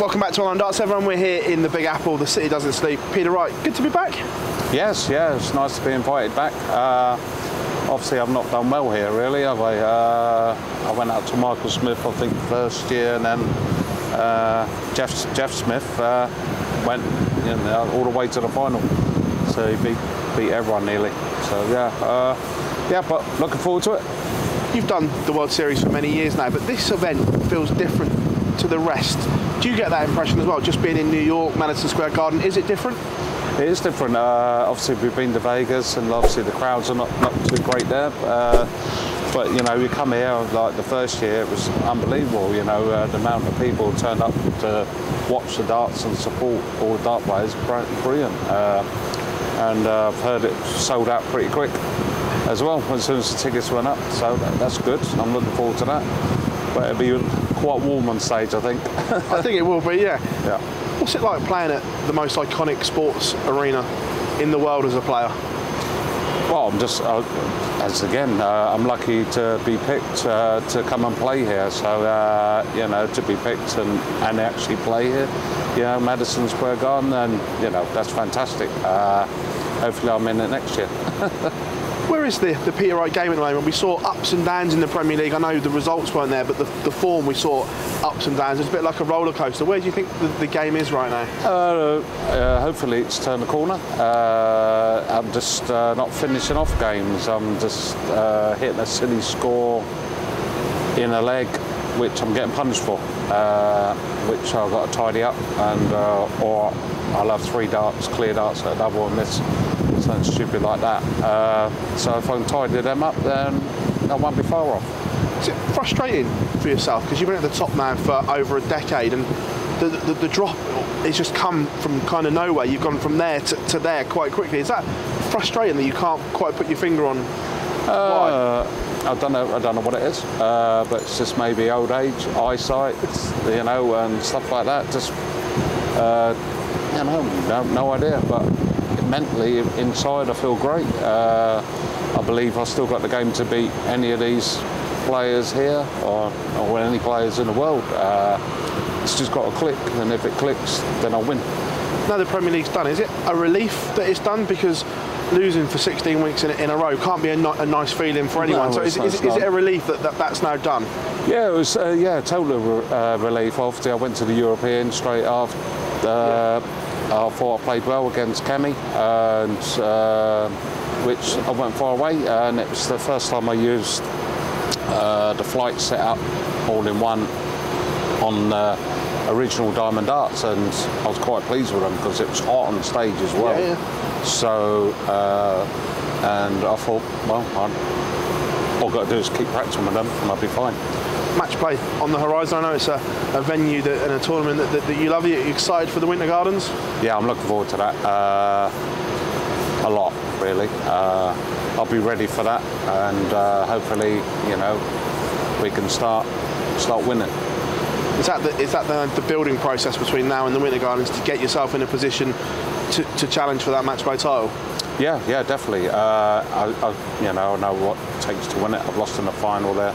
Welcome back to Online Darts, everyone. We're here in the Big Apple. The city doesn't sleep. Peter Wright, good to be back. Yes, yeah, it's nice to be invited back. Obviously, I've not done well here, really, have I? I went out to Michael Smith, I think, first year, and then Jeff Smith went all the way to the final. So he beat everyone nearly. So yeah, but looking forward to it. You've done the World Series for many years now, but this event feels different to the rest. Do you get that impression as well? Just being in New York, Madison Square Garden, is it different? It is different. Obviously, we've been to Vegas, and obviously the crowds are not too great there. But you know, you come here, like the first year, it was unbelievable. You know, the amount of people who turned up to watch the darts and support all the dart players, brilliant. And I've heard it sold out pretty quick as well as soon as the tickets went up. So that's good. I'm looking forward to that. But it'll be quite warm on stage, I think. I think it will be, yeah. Yeah. What's it like playing at the most iconic sports arena in the world as a player? Well, I'm just, I'm lucky to be picked to come and play here. So, you know, to be picked and actually play here, you know, Madison Square Garden, and, you know, that's fantastic. Hopefully I'm in it next year. Where is the Peter Wright game at the moment? We saw ups and downs in the Premier League. I know the results weren't there, but the form we saw ups and downs. It's a bit like a roller coaster. Where do you think the game is right now? Hopefully it's turned the corner. I'm just not finishing off games. I'm just hitting a silly score in a leg, which I'm getting punished for, which I've got to tidy up, and or I'll have 3 darts, clear darts at a double and miss. Something stupid like that. So if I can tidy them up, then I won't be far off. Is it frustrating for yourself? Because you've been at the top now for over a decade, and the drop has just come from kind of nowhere. You've gone from there to there quite quickly. Is that frustrating that you can't quite put your finger on why? I don't know what it is, but it's just maybe old age, eyesight, you know, and stuff like that. Just you know, no idea, but mentally inside I feel great. I believe I've still got the game to beat any of these players here or any players in the world. It's just got to click, and if it clicks, then I'll win. Now the Premier League's done, is it a relief that it's done? Because losing for 16 weeks in a row can't be a nice feeling for anyone. No, so is it a relief that's now done? Yeah, it was total relief. Obviously I went to the European straight after. I thought I played well against Kemi, and which I went far away, and it was the first time I used the flight setup all in one on original Diamond Darts, and I was quite pleased with them because it was hot on stage as well. Yeah. So, and I thought, well, all I've got to do is keep practicing with them, and I'll be fine. Match play on the horizon. I know it's a venue and a tournament that you love. Are you excited for the Winter Gardens? Yeah, I'm looking forward to that a lot, really. I'll be ready for that, and hopefully, you know, we can start winning. Is that the building process between now and the Winter Gardens to get yourself in a position to challenge for that match play title? Yeah, definitely. I know what it takes to win it. I've lost in the final there,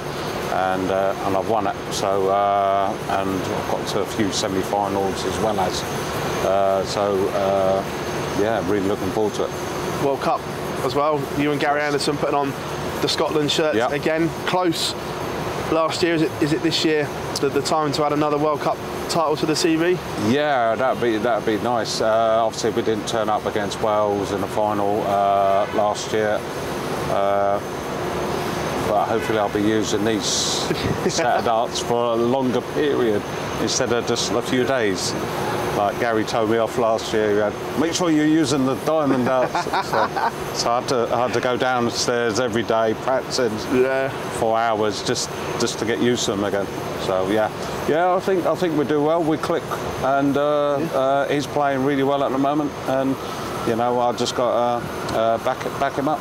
and I've won it. So and I've got to a few semi-finals as well as. Yeah, really looking forward to it. World Cup as well. You and Gary Anderson putting on the Scotland shirt again. Close last year. Is it this year the time to add another World Cup title to the CV? Yeah, that'd be nice. Obviously, we didn't turn up against Wales in the final last year, but hopefully I'll be using these set of darts for a longer period instead of just a few days. Like Gary told me off last year, make sure you're using the Diamond darts. So I had to go downstairs every day practicing for hours just to get used to them again. So yeah, I think we do well. We click, and he's playing really well at the moment, and you know, I just got to back him up.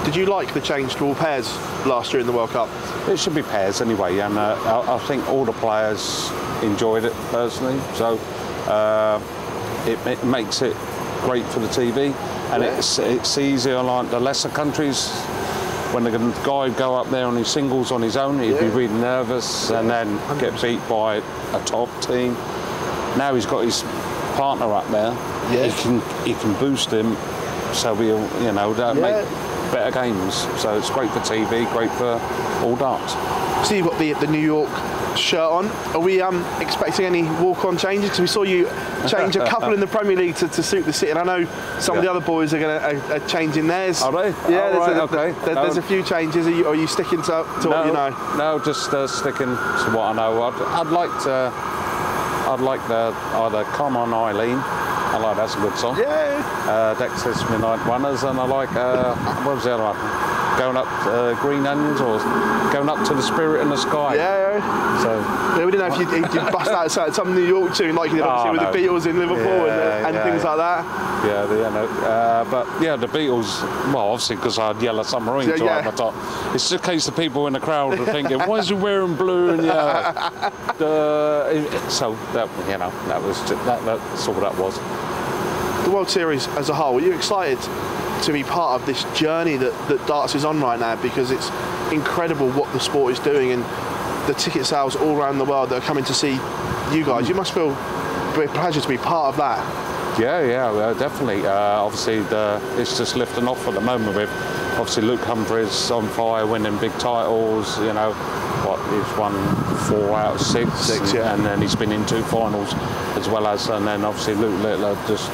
Did you like the change to all pairs last year in the World Cup? It should be pairs anyway, and I think all the players enjoyed it personally. So it makes it great for the TV, and it's easier like the lesser countries. When the guy would go up there on his singles on his own, he'd be really nervous, and then get beat by a top team. now he's got his partner up there. Yeah. He can boost him, so we'll make better games. So it's great for TV, great for all darts. So you've got the New York shirt on. Are we expecting any walk-on changes? Because we saw you change a couple in the Premier League to suit the city, and I know some of the other boys are changing theirs. Are they? Yeah, There's a few changes. Are you sticking to what you know? No, just sticking to what I know. I'd like the either Come On Eileen. I like that's a good song. Yeah. Dexter's Midnight Runners, and I like what was the other one? Going up Green Onions, or Going Up to the Spirit in the Sky. Yeah. So yeah, we didn't know if you'd bust out some New York tune like you did obviously with the Beatles in Liverpool and things like that. But yeah, the Beatles. Well, obviously because I had Yellow Submarine to have my top. It's just a case of people in the crowd are thinking, "Why is he wearing blue and yellow?" So that's all that was. The World Series as a whole, are you excited to be part of this journey that darts is on right now? Because it's incredible what the sport is doing, and the ticket sales all around the world that are coming to see you guys. You must feel a pleasure to be part of that. Yeah, definitely. Obviously, it's just lifting off at the moment with obviously Luke Humphries on fire, winning big titles. You know, he's won 4 out of 6, and then he's been in 2 finals as well as, and then obviously Luke Littler just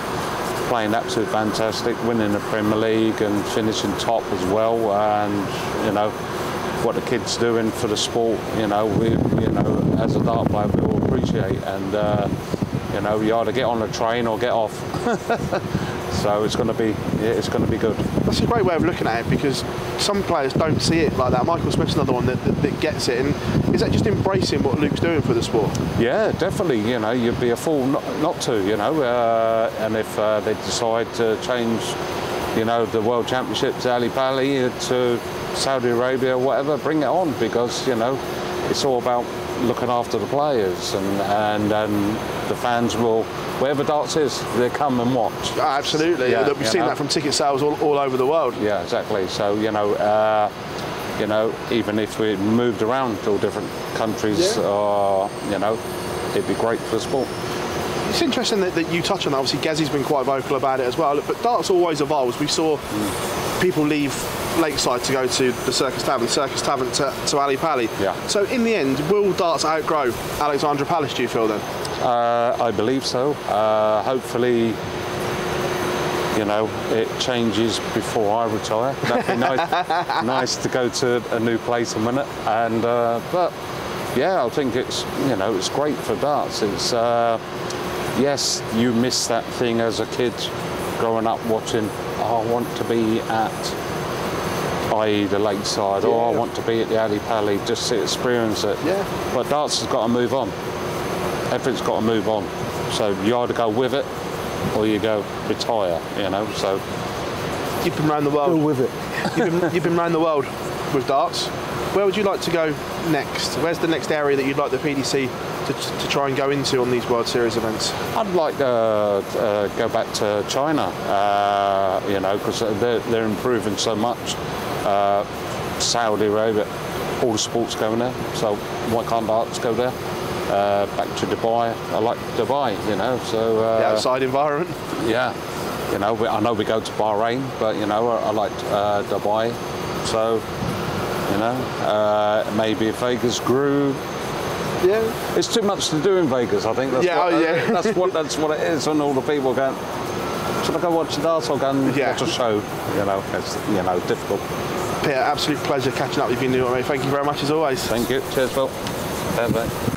playing absolutely fantastic, winning the Premier League and finishing top as well. And you know what the kids doing for the sport. We as a dart player we all appreciate, and you either get on the train or get off. So it's going to be good. That's a great way of looking at it, because some players don't see it like that. Michael Smith's another one that gets it. And is that just embracing what Luke's doing for the sport? Yeah, definitely. You'd be a fool not to. And if they decide to change, the World Championships, Ali Pali to Saudi Arabia, whatever, bring it on, because it's all about looking after the players, and the fans will, wherever darts is, they come and watch. Absolutely. Yeah, we've seen that from ticket sales all over the world. Yeah, exactly. So even if we moved around to all different countries, it'd be great for the sport. It's interesting that you touch on that. Obviously, Gezzy's been quite vocal about it as well. But darts always evolves. We saw people leave Lakeside to go to the Circus Tavern to Ali Pali. Yeah. So in the end, will darts outgrow Alexandra Palace, do you feel then? I believe so. Hopefully, it changes before I retire. That'd be nice to go to a new place a minute. And but yeah, I think it's great for darts. It's yes, you miss that thing as a kid growing up watching. I want to be at, i.e. the Lakeside, or I want to be at the Ali Pali, just to experience it. Yeah. But darts has got to move on. Everything's got to move on. So you either go with it, or you go retire. So you've been around the world. Go with it. You've been around the world with darts. Where would you like to go next? Where's the next area that you'd like the PDC to try and go into on these World Series events? I'd like to go back to China, because they're improving so much. Saudi Arabia, all the sports going there, so why can't darts go there? Back to Dubai. I like Dubai, so... the outside environment? Yeah. I know we go to Bahrain, but, I like Dubai, so... maybe if Vegas grew. Yeah. It's too much to do in Vegas, I think. That's what it is, and all the people going, should I go watch the darts or go and watch a show? It's difficult. Peter, absolute pleasure catching up with you, mate. Thank you very much as always. Thank you. Cheers, Phil. Bye-bye.